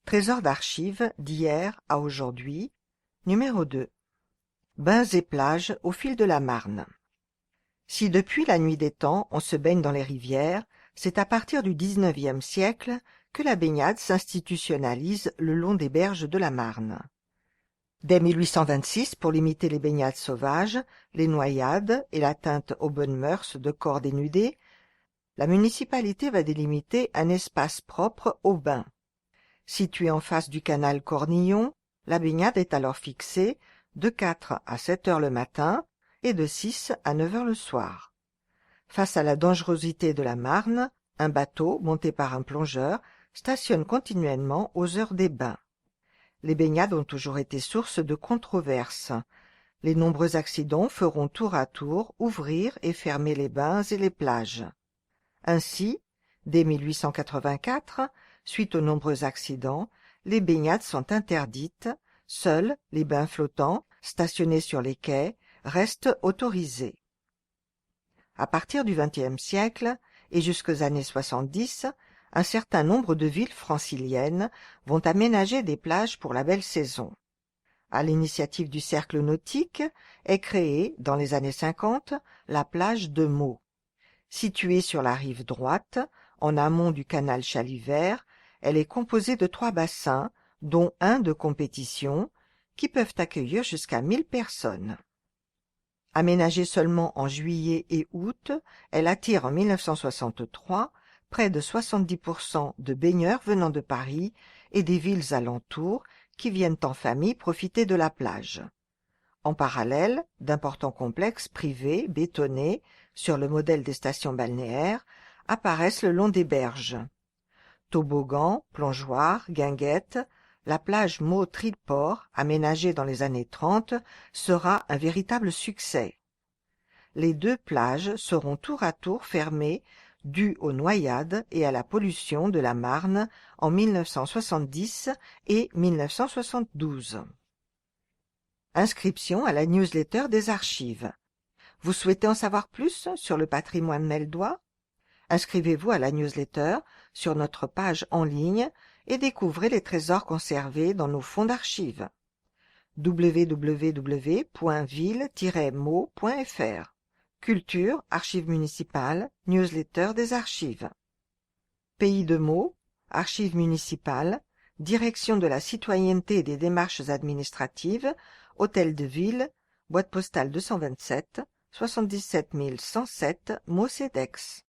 Trésor d'archives d'hier à aujourd'hui. Numéro 2. Bains et plages au fil de la Marne. Si depuis la nuit des temps on se baigne dans les rivières, c'est à partir du XIXe siècle que la baignade s'institutionnalise le long des berges de la Marne. Dès 1826, pour limiter les baignades sauvages, les noyades et l'atteinte aux bonnes mœurs de corps dénudés, la municipalité va délimiter un espace propre aux bains. Situé en face du canal Cornillon, la baignade est alors fixée de 4 à 7 heures le matin et de 6 à 9 heures le soir. Face à la dangerosité de la Marne, un bateau monté par un plongeur stationne continuellement aux heures des bains. Les baignades ont toujours été source de controverses. Les nombreux accidents feront tour à tour ouvrir et fermer les bains et les plages. Ainsi, dès 1884, suite aux nombreux accidents, les baignades sont interdites, seuls les bains flottants, stationnés sur les quais, restent autorisés. À partir du XXe siècle et jusqu'aux années 70, un certain nombre de villes franciliennes vont aménager des plages pour la belle saison. À l'initiative du Cercle nautique est créée, dans les années 50, la plage de Meaux. Située sur la rive droite, en amont du canal Chalivert, elle est composée de 3 bassins, dont un de compétition, qui peuvent accueillir jusqu'à 1000 personnes. Aménagée seulement en juillet et août, elle attire en 1963 près de 70% de baigneurs venant de Paris et des villes alentours qui viennent en famille profiter de la plage. En parallèle, d'importants complexes privés bétonnés, sur le modèle des stations balnéaires, apparaissent le long des berges. Toboggans, plongeoires, guinguettes, la plage Meaux-Trilport, aménagée dans les années 30, sera un véritable succès. Les 2 plages seront tour à tour fermées dues aux noyades et à la pollution de la Marne en 1970 et 1972. Inscription à la newsletter des archives. Vous souhaitez en savoir plus sur le patrimoine meldois? Inscrivez-vous à la newsletter sur notre page en ligne et découvrez les trésors conservés dans nos fonds d'archives. www.ville-meaux.fr. Culture, archives municipales, newsletter des archives. Pays de Meaux, archives municipales, direction de la citoyenneté et des démarches administratives, hôtel de ville, boîte postale 227, 77 107, Meaux-Cedex.